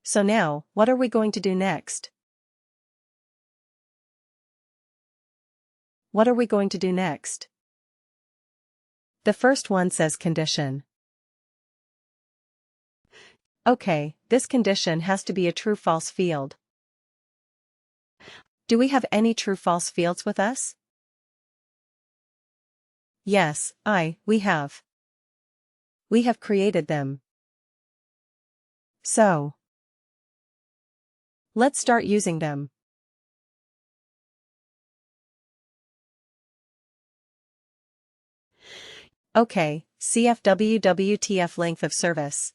So now, what are we going to do next? What are we going to do next? The first one says condition. Okay, this condition has to be a true-false field. Do we have any true-false fields with us? Yes, we have. We have created them. So, let's start using them. Okay, CFWWTF length of service.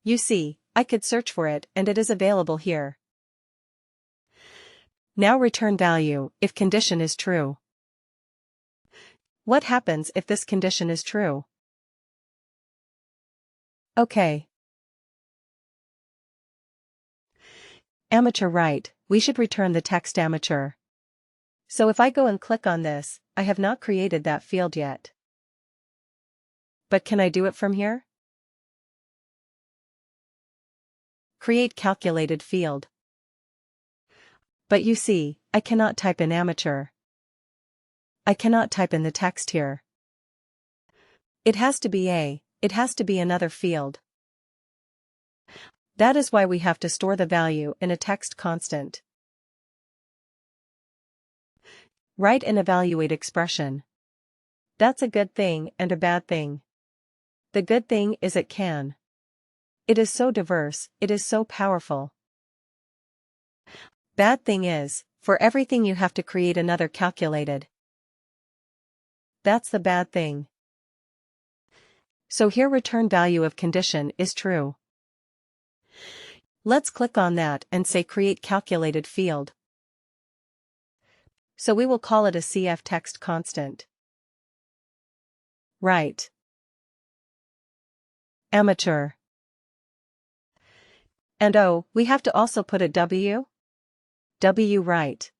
You see, I could search for it and it is available here. Now return value if condition is true. What happens if this condition is true? Okay. Amateur right, we should return the text amateur. So if I go and click on this, I have not created that field yet. But can I do it from here? Create calculated field. But you see, I cannot type in amateur. I cannot type in the text here. It has to be another field. That is why we have to store the value in a text constant. Write and evaluate expression. That's a good thing and a bad thing. The good thing is it can. It is so diverse, it is so powerful. Bad thing is, for everything you have to create another calculated. That's the bad thing. So here return value of condition is true. Let's click on that and say create calculated field. So we will call it a CF text constant. Right. Amateur. And we have to also put a W? W right.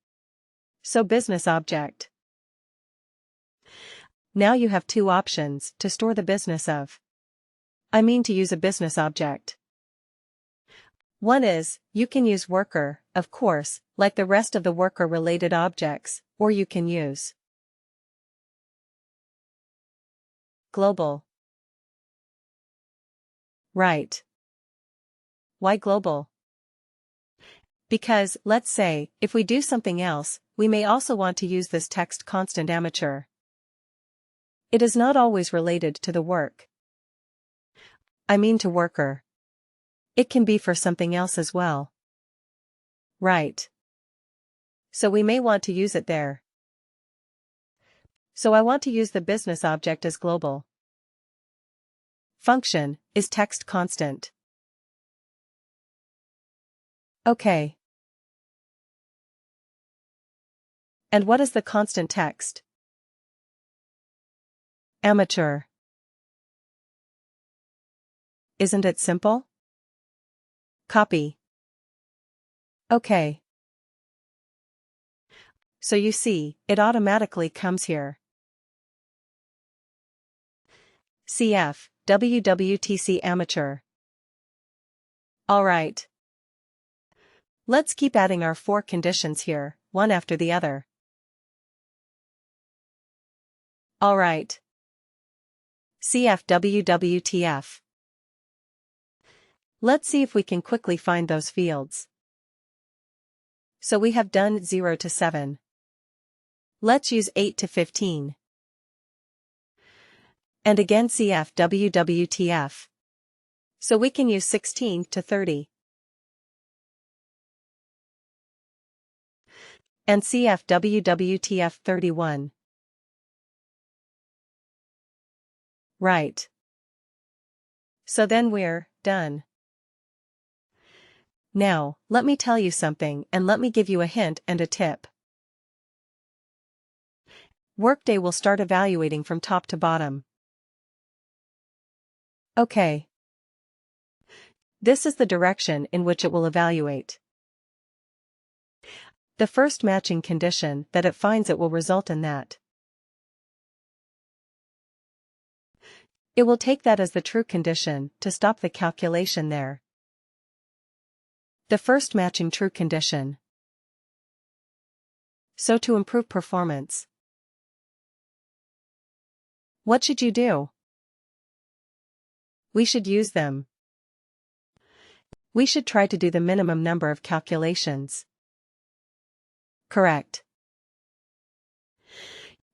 So business object. Now you have two options to store the business of. To use a business object. One is, you can use worker, of course, like the rest of the worker-related objects, or you can use global. Right. Why global? Because, let's say, if we do something else, we may also want to use this text constant amateur. It is not always related to the work. To worker. It can be for something else as well. Right. So we may want to use it there. So I want to use the business object as global. Function is text constant. Okay. And what is the constant text? Amateur. Isn't it simple? Copy. Okay. So you see, it automatically comes here. CF, WWTC amateur. Alright. Let's keep adding our 4 conditions here, one after the other. Alright. CF WWTF. Let's see if we can quickly find those fields. So we have done 0 to 7. Let's use 8 to 15. And again CF WWTF. So we can use 16 to 30. And CF WWTF 31. Right. So then we're done. Now, let me tell you something and let me give you a hint and a tip. WorkDay will start evaluating from top to bottom. Okay. This is the direction in which it will evaluate. The first matching condition that it finds it will result in that. It will take that as the true condition to stop the calculation there. The first matching true condition. So to improve performance, what should you do? We should use them. We should try to do the minimum number of calculations. Correct.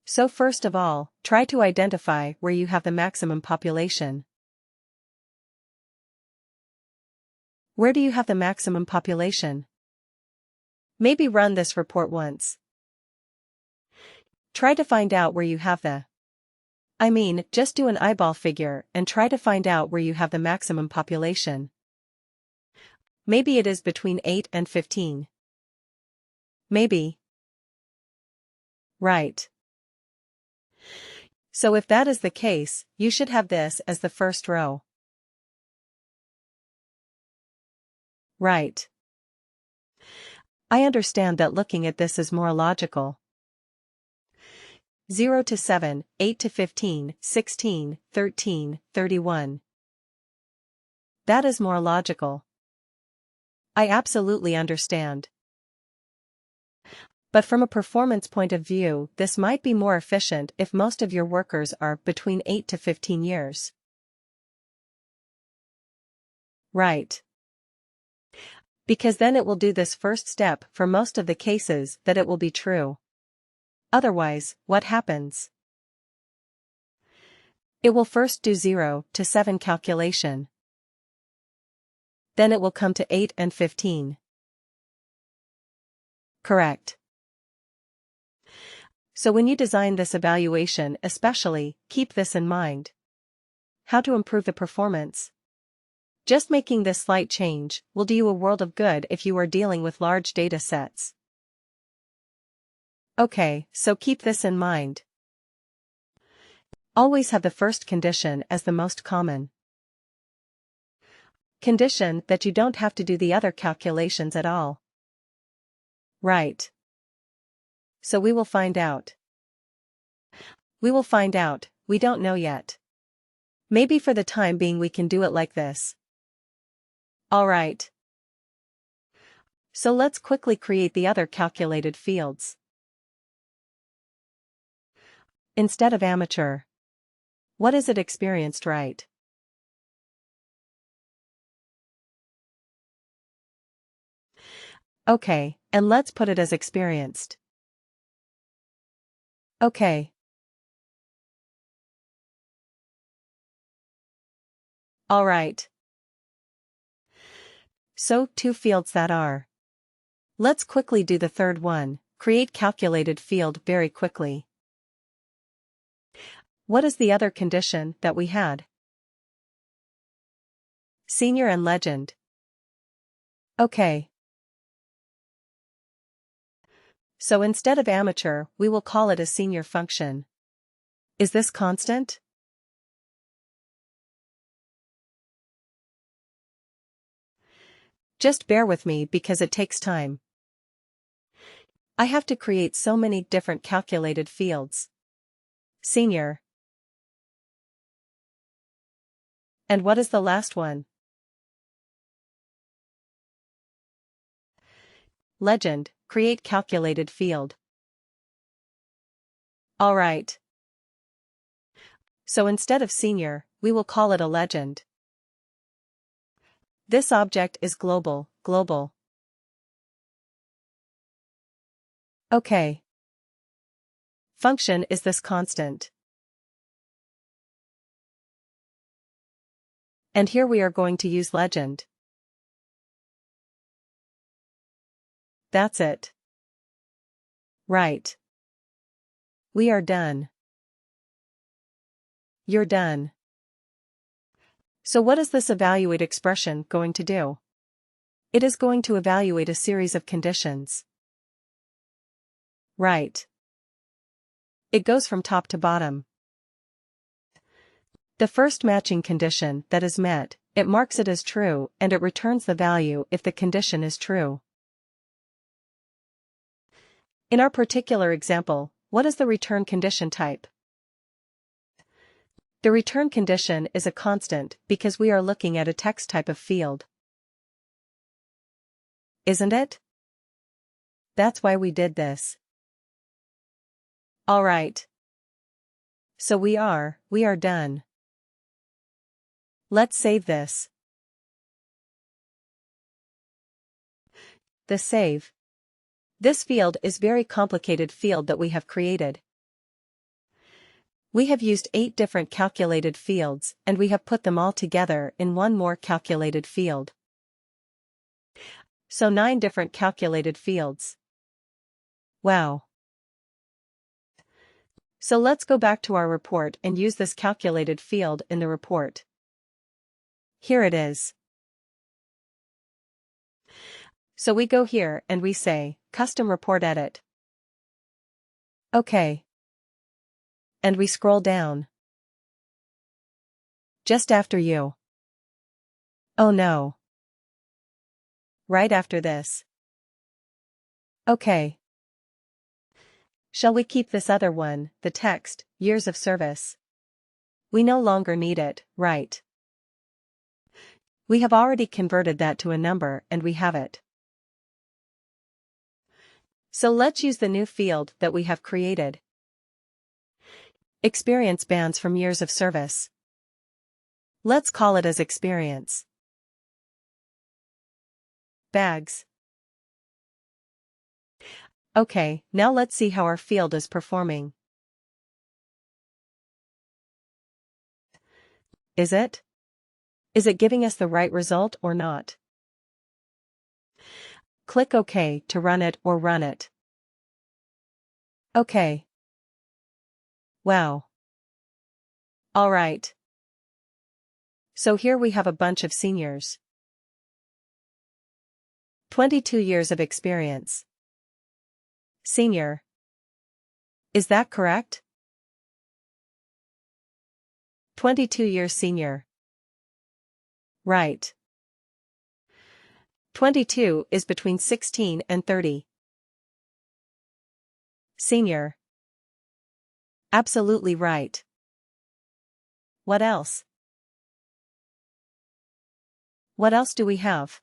So first of all, try to identify where you have the maximum population. Where do you have the maximum population? Maybe run this report once. Try to find out where you have just do an eyeball figure and try to find out where you have the maximum population. Maybe it is between 8 and 15. Maybe. Right. So if that is the case, you should have this as the first row. Right. I understand that looking at this is more logical. 0 to 7, 8 to 15, 16, 13, 31. That is more logical. I absolutely understand. But from a performance point of view, this might be more efficient if most of your workers are between 8 to 15 years. Right. Because then it will do this first step for most of the cases that it will be true. Otherwise, what happens? It will first do 0 to 7 calculation. Then it will come to 8 and 15. Correct. So when you design this evaluation especially, keep this in mind. How to improve the performance? Just making this slight change will do you a world of good if you are dealing with large data sets. Okay, so keep this in mind. Always have the first condition as the most common condition that you don't have to do the other calculations at all. Right. So we will find out. We will find out, we don't know yet. Maybe for the time being we can do it like this. Alright. So let's quickly create the other calculated fields. Instead of amateur. What is it experienced, right? Okay, and let's put it as experienced. Okay. Alright. So, 2 fields that are. Let's quickly do the third one, create calculated field very quickly. What is the other condition that we had? Senior and legend. Okay. So instead of amateur, we will call it a senior function. Is this constant? Just bear with me because it takes time. I have to create so many different calculated fields. Senior. And what is the last one? Legend, create calculated field. Alright. So instead of senior, we will call it a legend. This object is global. Okay. Function is this constant. And here we are going to use legend. That's it. Right. We are done. You're done. So what is this evaluate expression going to do? It is going to evaluate a series of conditions. Right. It goes from top to bottom. The first matching condition that is met, it marks it as true and it returns the value if the condition is true. In our particular example, what is the return condition type? The return condition is a constant because we are looking at a text type of field. Isn't it? That's why we did this. Alright. So we are done. Let's save this. The save. This field is very complicated field that we have created. We have used 8 different calculated fields and we have put them all together in one more calculated field. So 9 different calculated fields. Wow. So let's go back to our report and use this calculated field in the report. Here it is. So we go here and we say, Custom Report Edit. OK. And we scroll down. Just after you. Oh no. Right after this. OK. Shall we keep this other one, the text, years of service? We no longer need it, right? We have already converted that to a number and we have it. So let's use the new field that we have created. Experience bands from years of service. Let's call it as experience. Bags. Okay, now let's see how our field is performing. Is it? Is it giving us the right result or not? Click OK to run it or run it. OK. Wow. Alright. So here we have a bunch of seniors. 22 years of experience. Senior. Is that correct? 22 years senior. Right. 22 is between 16 and 30. Senior. Absolutely right. What else? What else do we have?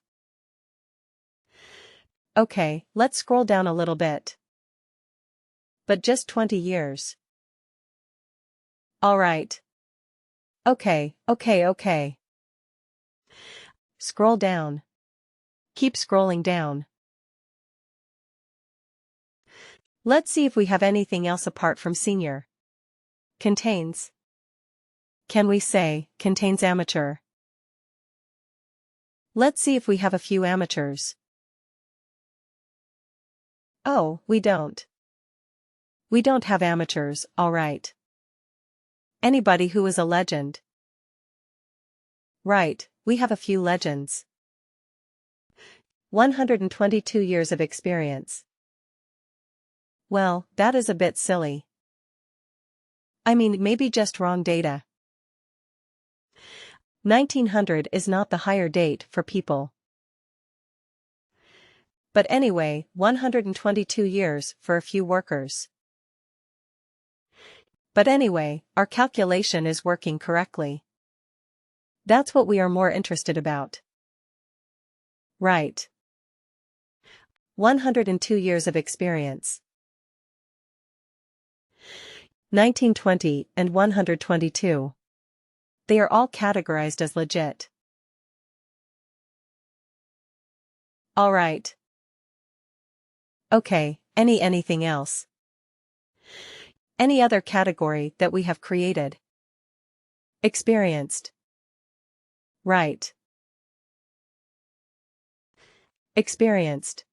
Okay, let's scroll down a little bit. But just 20 years. Alright. Okay. Scroll down. Keep scrolling down. Let's see if we have anything else apart from senior. Contains. Can we say, contains amateur? Let's see if we have a few amateurs. Oh, we don't. We don't have amateurs, alright. Anybody who is a legend. Right, we have a few legends. 122 years of experience. Well, that is a bit silly. I mean, maybe just wrong data. 1900 is not the hire date for people. But anyway, 122 years for a few workers. But anyway, our calculation is working correctly. That's what we are more interested about. Right. 102 years of experience. 1920 and 122. They are all categorized as legit. Alright. Okay, anything else? Any other category that we have created? Experienced. Right. Experienced.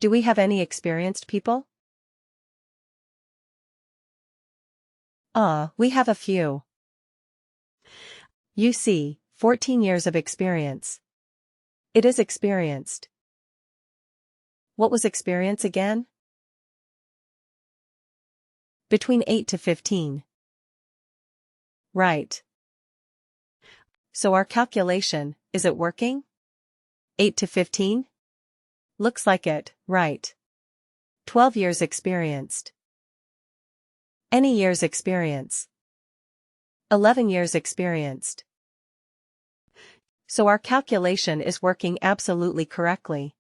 Do we have any experienced people? We have a few. You see, 14 years of experience. It is experienced. What was experience again? Between 8 to 15. Right. So our calculation, is it working? 8 to 15? Looks like it, right. 12 years experienced. Any years experience. 11 years experienced. So our calculation is working absolutely correctly.